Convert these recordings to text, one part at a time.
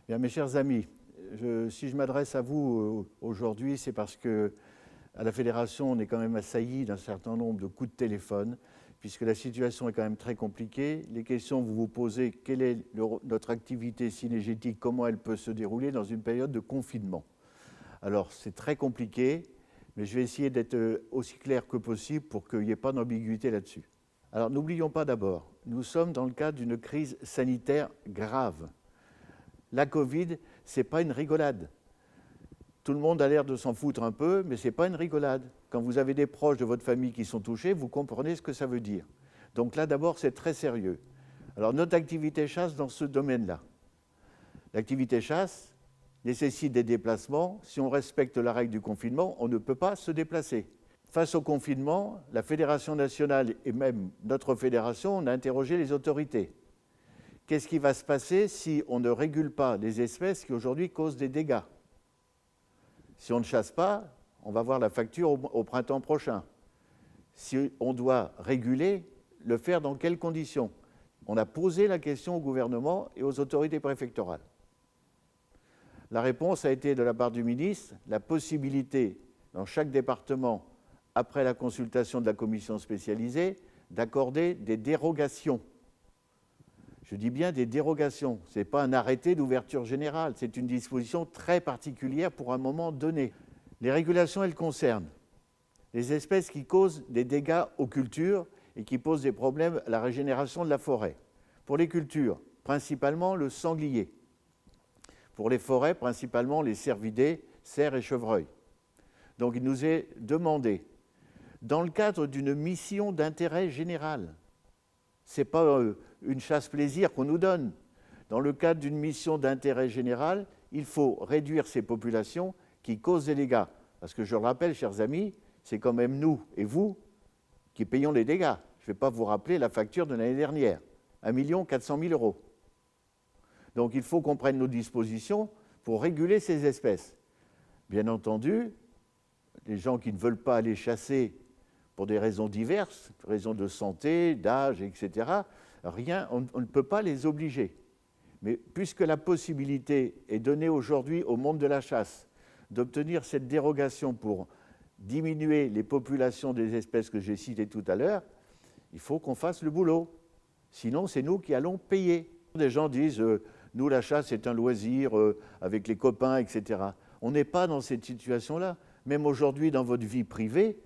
Bien, mes chers amis, si je m'adresse à vous aujourd'hui, c'est parce que à la Fédération, on est quand même assailli d'un certain nombre de coups de téléphone, puisque la situation est quand même très compliquée. Les questions que vous vous posez, quelle est notre activité synégétique, comment elle peut se dérouler dans une période de confinement. Alors, c'est très compliqué, mais je vais essayer d'être aussi clair que possible pour qu'il n'y ait pas d'ambiguïté là-dessus. Alors, n'oublions pas d'abord, nous sommes dans le cadre d'une crise sanitaire grave. La Covid, ce n'est pas une rigolade. Tout le monde a l'air de s'en foutre un peu, mais ce n'est pas une rigolade. Quand vous avez des proches de votre famille qui sont touchés, vous comprenez ce que ça veut dire. Donc là, d'abord, c'est très sérieux. Alors, notre activité chasse dans ce domaine-là. L'activité chasse nécessite des déplacements. Si on respecte la règle du confinement, on ne peut pas se déplacer. Face au confinement, la Fédération nationale et même notre fédération, on a interrogé les autorités. Qu'est-ce qui va se passer si on ne régule pas les espèces qui aujourd'hui causent des dégâts? Si on ne chasse pas, on va voir la facture au printemps prochain. Si on doit réguler, le faire dans quelles conditions? On a posé la question au gouvernement et aux autorités préfectorales. La réponse a été de la part du ministre, la possibilité dans chaque département, après la consultation de la commission spécialisée, d'accorder des dérogations. Je dis bien des dérogations, ce n'est pas un arrêté d'ouverture générale, c'est une disposition très particulière pour un moment donné. Les régulations, elles concernent les espèces qui causent des dégâts aux cultures et qui posent des problèmes à la régénération de la forêt. Pour les cultures, principalement le sanglier. Pour les forêts, principalement les cervidés, cerfs et chevreuils. Donc il nous est demandé, dans le cadre d'une mission d'intérêt général, ce n'est pas une chasse-plaisir qu'on nous donne. Dans le cadre d'une mission d'intérêt général, il faut réduire ces populations qui causent des dégâts. Parce que je le rappelle, chers amis, c'est quand même nous et vous qui payons les dégâts. Je ne vais pas vous rappeler la facture de l'année dernière, 1 400 000 €. Donc il faut qu'on prenne nos dispositions pour réguler ces espèces. Bien entendu, les gens qui ne veulent pas aller chasser pour des raisons diverses, raisons de santé, d'âge, etc., on ne peut pas les obliger. Mais puisque la possibilité est donnée aujourd'hui au monde de la chasse d'obtenir cette dérogation pour diminuer les populations des espèces que j'ai citées tout à l'heure, il faut qu'on fasse le boulot. Sinon, c'est nous qui allons payer. Des gens disent nous, la chasse, c'est un loisir avec les copains, etc. On n'est pas dans cette situation-là. Même aujourd'hui, dans votre vie privée,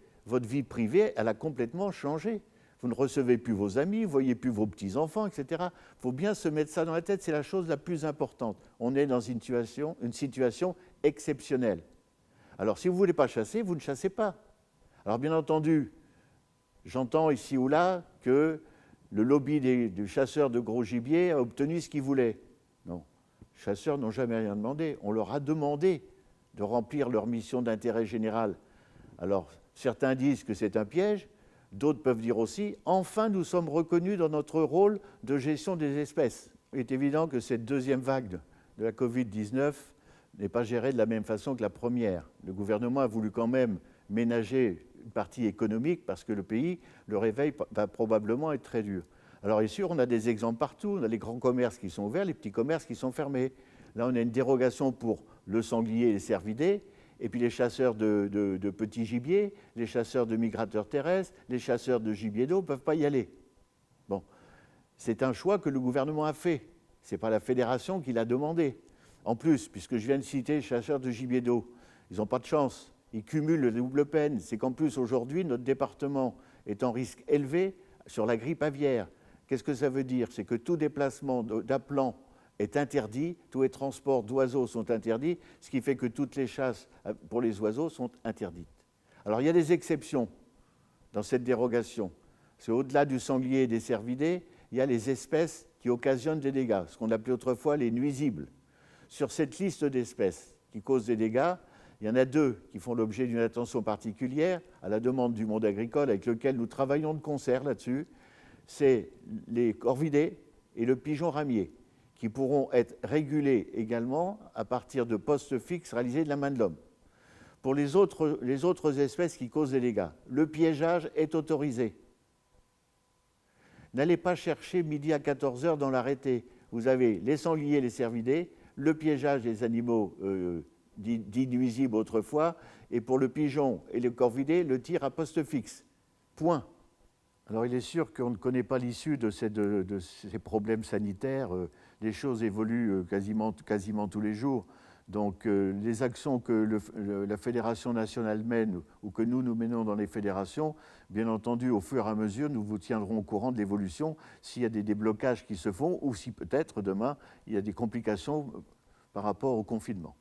elle a complètement changé. Vous ne recevez plus vos amis, vous ne voyez plus vos petits-enfants, etc. Il faut bien se mettre ça dans la tête, c'est la chose la plus importante. On est dans une situation exceptionnelle. Alors, si vous ne voulez pas chasser, vous ne chassez pas. Alors, bien entendu, j'entends ici ou là que le lobby des chasseurs de gros gibier a obtenu ce qu'il voulait. Non, les chasseurs n'ont jamais rien demandé. On leur a demandé de remplir leur mission d'intérêt général. Alors, certains disent que c'est un piège, d'autres peuvent dire aussi « Enfin, nous sommes reconnus dans notre rôle de gestion des espèces ». Il est évident que cette deuxième vague de la Covid-19 n'est pas gérée de la même façon que la première. Le gouvernement a voulu quand même ménager une partie économique parce que le réveil va probablement être très dur. Alors, bien sûr, on a des exemples partout. On a les grands commerces qui sont ouverts, les petits commerces qui sont fermés. Là, on a une dérogation pour le sanglier et les cervidés, et puis les chasseurs de petits gibiers, les chasseurs de migrateurs terrestres, les chasseurs de gibier d'eau ne peuvent pas y aller. Bon, c'est un choix que le gouvernement a fait. Ce n'est pas la fédération qui l'a demandé. En plus, puisque je viens de citer les chasseurs de gibier d'eau, ils n'ont pas de chance. Ils cumulent les doubles peines. C'est qu'en plus, aujourd'hui, notre département est en risque élevé sur la grippe aviaire. Qu'est-ce que ça veut dire? C'est que tout déplacement d'appelant est interdit, tous les transports d'oiseaux sont interdits, ce qui fait que toutes les chasses pour les oiseaux sont interdites. Alors il y a des exceptions dans cette dérogation. C'est au-delà du sanglier et des cervidés, il y a les espèces qui occasionnent des dégâts, ce qu'on appelait autrefois les nuisibles. Sur cette liste d'espèces qui causent des dégâts, il y en a 2 qui font l'objet d'une attention particulière à la demande du monde agricole avec lequel nous travaillons de concert là-dessus. C'est les corvidés et le pigeon ramier, qui pourront être régulés également à partir de postes fixes réalisés de la main de l'homme. Pour les autres espèces qui causent des dégâts, le piégeage est autorisé. N'allez pas chercher midi à 14h dans l'arrêté. Vous avez les sangliers et les cervidés, le piégeage des animaux dits nuisibles autrefois, et pour le pigeon et le corvidé, le tir à poste fixe. Point. Alors il est sûr qu'on ne connaît pas l'issue de ces problèmes sanitaires. Les choses évoluent quasiment tous les jours. Donc les actions que la Fédération nationale mène ou que nous menons dans les fédérations, bien entendu, au fur et à mesure, nous vous tiendrons au courant de l'évolution s'il y a des déblocages qui se font ou si peut-être demain, il y a des complications par rapport au confinement.